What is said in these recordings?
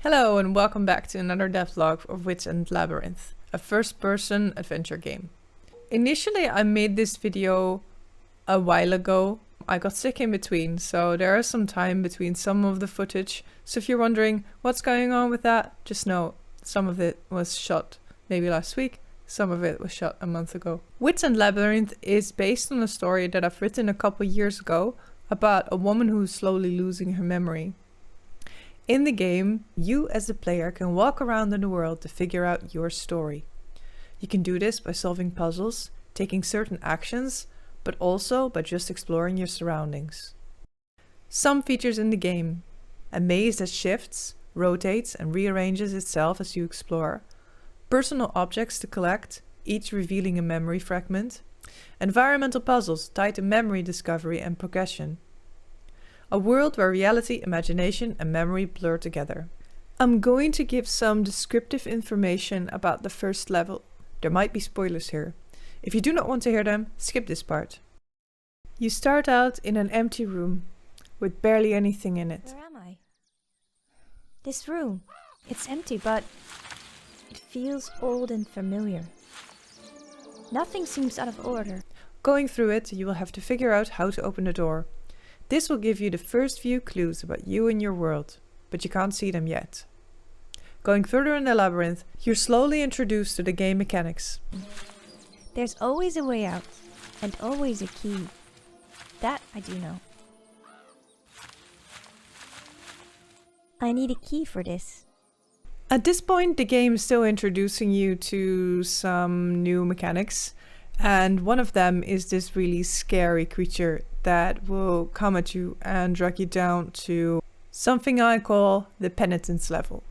Hello and welcome back to another devlog of Wits and Labyrinth, a first-person adventure game. Initially I made this video a while ago. I got sick in between, so there is some time between some of the footage. So if you're wondering what's going on with that, just know some of it was shot maybe last week, some of it was shot a month ago. Wits and Labyrinth is based on a story that I've written a couple years ago about a woman who's slowly losing her memory. In the game, you as the player can walk around in the world to figure out your story. You can do this by solving puzzles, taking certain actions, but also by just exploring your surroundings. Some features in the game: a maze that shifts, rotates and rearranges itself as you explore, personal objects to collect, each revealing a memory fragment, environmental puzzles tied to memory discovery and progression. A world where reality, imagination and memory blur together. I'm going to give some descriptive information about the first level. There might be spoilers here. If you do not want to hear them, skip this part. You start out in an empty room with barely anything in it. Where am I? This room. It's empty, but it feels old and familiar. Nothing seems out of order. Going through it, you will have to figure out how to open the door. This will give you the first few clues about you and your world, but you can't see them yet. Going further in the labyrinth, you're slowly introduced to the game mechanics. There's always a way out, and always a key. That I do know. I need a key for this. At this point, the game is still introducing you to some new mechanics, and one of them is this really scary creature that will come at you and drag you down to something I call the penitence level.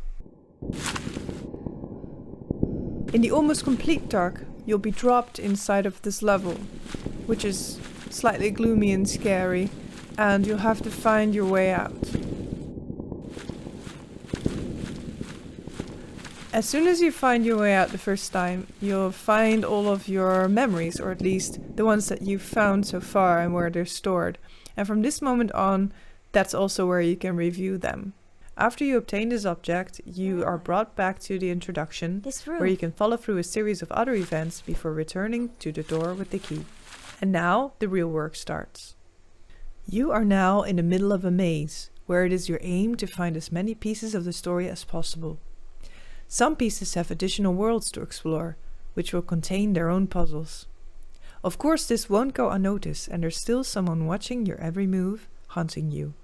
In the almost complete dark, you'll be dropped inside of this level, which is slightly gloomy and scary, and you'll have to find your way out. As soon as you find your way out the first time, you'll find all of your memories, or at least the ones that you've found so far and where they're stored. And from this moment on, that's also where you can review them. After you obtain this object, you are brought back to the introduction, where you can follow through a series of other events before returning to the door with the key. And now the real work starts. You are now in the middle of a maze, where it is your aim to find as many pieces of the story as possible. Some pieces have additional worlds to explore, which will contain their own puzzles. Of course, this won't go unnoticed, and there's still someone watching your every move, hunting you.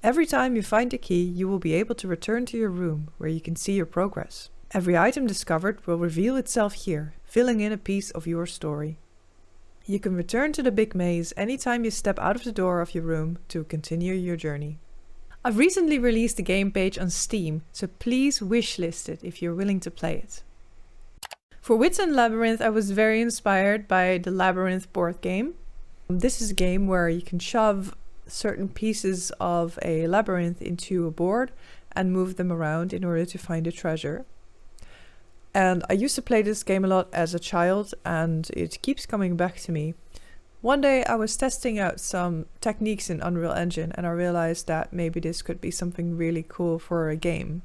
Every time you find a key, you will be able to return to your room, where you can see your progress. Every item discovered will reveal itself here, filling in a piece of your story. You can return to the big maze anytime you step out of the door of your room to continue your journey. I've recently released the game page on Steam, so please wishlist it if you're willing to play it. For Wits and Labyrinth, I was very inspired by the Labyrinth board game. This is a game where you can shove certain pieces of a labyrinth into a board and move them around in order to find a treasure. And I used to play this game a lot as a child, and it keeps coming back to me. One day I was testing out some techniques in Unreal Engine, and I realized that maybe this could be something really cool for a game.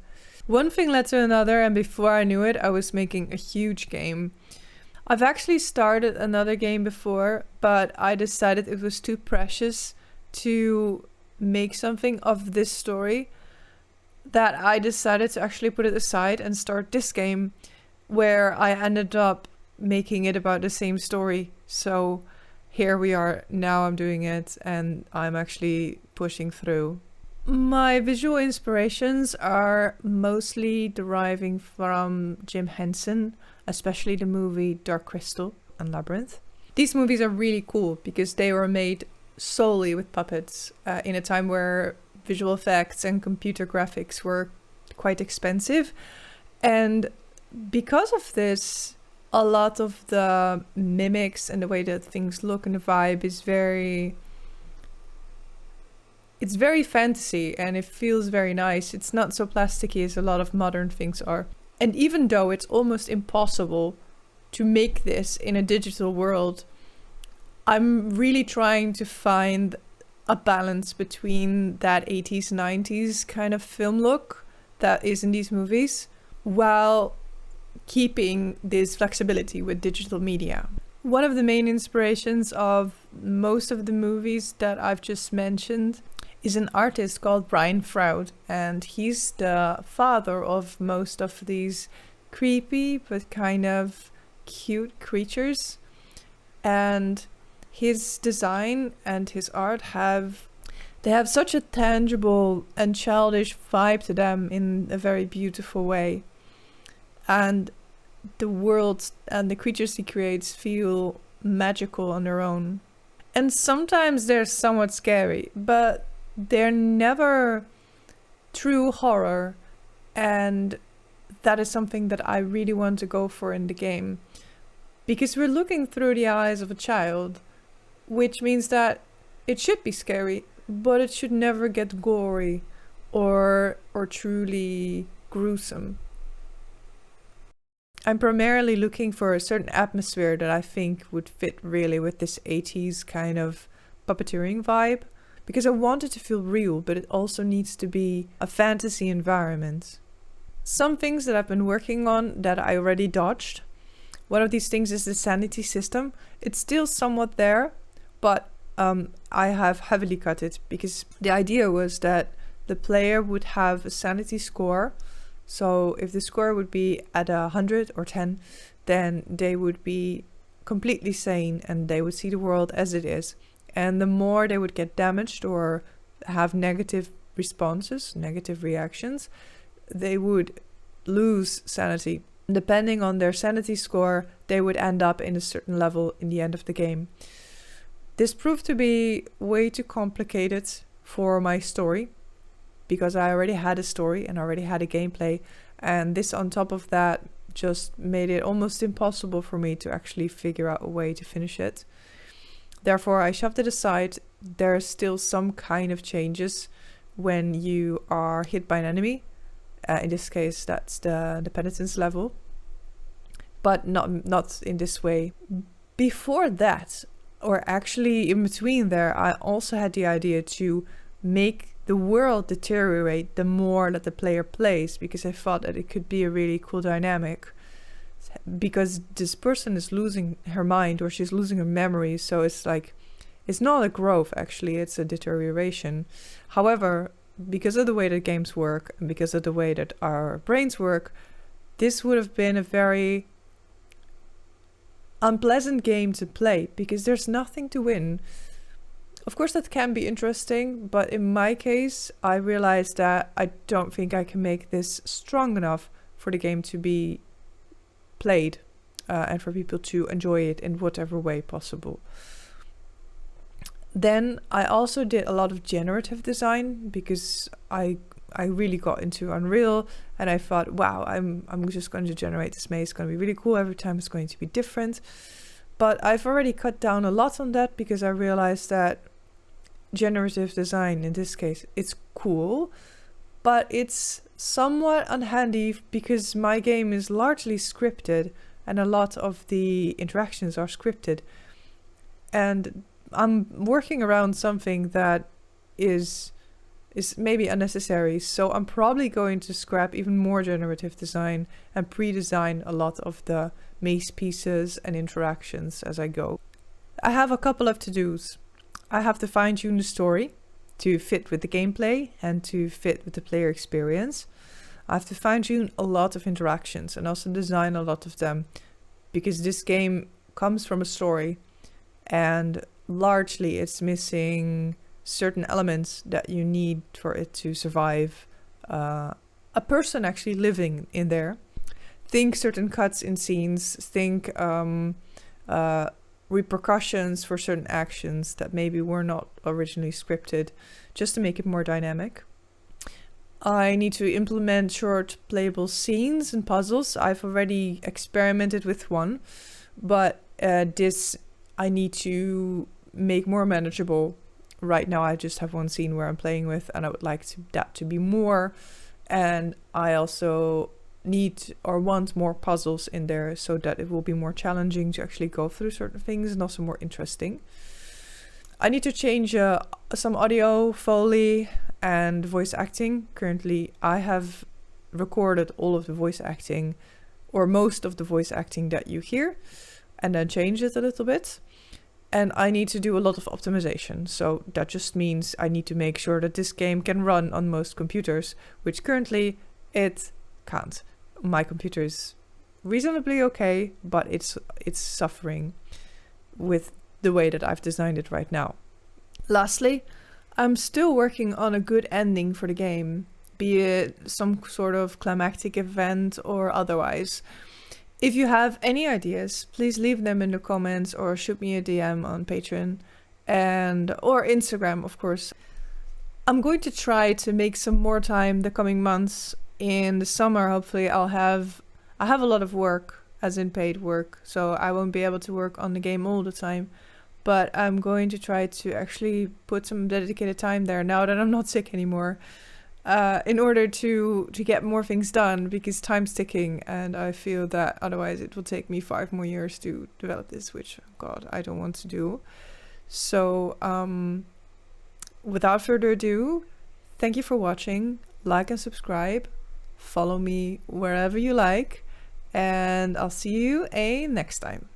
One thing led to another, and before I knew it, I was making a huge game. I've actually started another game before, but I decided it was too precious to make something of this story, that I decided to actually put it aside and start this game, where I ended up making it about the same story. So here we are, now I'm doing it, and I'm actually pushing through. My visual inspirations are mostly deriving from Jim Henson, especially the movie Dark Crystal and Labyrinth. These movies are really cool because they were made solely with puppets in a time where visual effects and computer graphics were quite expensive. And because of this, a lot of the mimics and the way that things look and the vibe is it's very fantasy, and it feels very nice. It's not so plasticky as a lot of modern things are. And even though it's almost impossible to make this in a digital world, I'm really trying to find a balance between that 80s, 90s kind of film look that is in these movies, while keeping this flexibility with digital media. One of the main inspirations of most of the movies that I've just mentioned is an artist called Brian Froud, and he's the father of most of these creepy but kind of cute creatures. And his design and his art have such a tangible and childish vibe to them in a very beautiful way. And the world and the creatures he creates feel magical on their own. And sometimes they're somewhat scary, but they're never true horror. And that is something that I really want to go for in the game. Because we're looking through the eyes of a child, which means that it should be scary, but it should never get gory or truly gruesome. I'm primarily looking for a certain atmosphere that I think would fit really with this 80s kind of puppeteering vibe, because I want it to feel real, but it also needs to be a fantasy environment. Some things that I've been working on that I already dodged. One of these things is the sanity system. It's still somewhat there, but I have heavily cut it, because the idea was that the player would have a sanity score. So if the score would be at 100 or 10, then they would be completely sane and they would see the world as it is. And the more they would get damaged or have negative responses, negative reactions, they would lose sanity. Depending on their sanity score, they would end up in a certain level in the end of the game. This proved to be way too complicated for my story, because I already had a story and already had a gameplay, and this on top of that just made it almost impossible for me to actually figure out a way to finish it. Therefore, I shoved it aside. There are still some kind of changes when you are hit by an enemy. In this case, that's the penitence level, but not in this way. Before that, or actually in between there, I also had the idea to make the world deteriorate the more that the player plays, because I thought that it could be a really cool dynamic, because this person is losing her mind or she's losing her memory. So it's like, it's not a growth, actually, it's a deterioration. However, because of the way that games work and because of the way that our brains work, this would have been a very unpleasant game to play, because there's nothing to win. Of course, that can be interesting, but in my case, I realized that I don't think I can make this strong enough for the game to be played and for people to enjoy it in whatever way possible. Then I also did a lot of generative design, because I really got into Unreal and I thought, wow, I'm just going to generate this maze. It's going to be really cool. Every time it's going to be different. But I've already cut down a lot on that, because I realized that generative design, in this case, it's cool, but it's somewhat unhandy, because my game is largely scripted and a lot of the interactions are scripted. And I'm working around something that is maybe unnecessary, so I'm probably going to scrap even more generative design and pre-design a lot of the maze pieces and interactions as I go. I have a couple of to-dos. I have to fine-tune the story to fit with the gameplay and to fit with the player experience. I have to fine-tune a lot of interactions and also design a lot of them, because this game comes from a story and largely it's missing certain elements that you need for it to survive. A person actually living in there. Think certain cuts in scenes, think repercussions for certain actions that maybe were not originally scripted, just to make it more dynamic. I need to implement short playable scenes and puzzles. I've already experimented with one, but this I need to make more manageable. Right now I just have one scene where I'm playing with, and I would like that to be more. And I also need or want more puzzles in there, so that it will be more challenging to actually go through certain things and also more interesting. I need to change some audio, Foley, and voice acting. Currently, I have recorded all of the voice acting or most of the voice acting that you hear and then change it a little bit. And I need to do a lot of optimization. So that just means I need to make sure that this game can run on most computers, which currently it can't. My computer is reasonably okay, but it's suffering with the way that I've designed it right now. Lastly, I'm still working on a good ending for the game, be it some sort of climactic event or otherwise. If you have any ideas, please leave them in the comments or shoot me a DM on Patreon or Instagram, of course. I'm going to try to make some more time the coming months. In the summer, hopefully I have a lot of work, as in paid work, so I won't be able to work on the game all the time. But I'm going to try to actually put some dedicated time there now that I'm not sick anymore. In order to get more things done, because time's ticking and I feel that otherwise it will take me 5 more years to develop this, which, God, I don't want to do. So without further ado, thank you for watching. Like and subscribe. Follow me wherever you like. And I'll see you next time.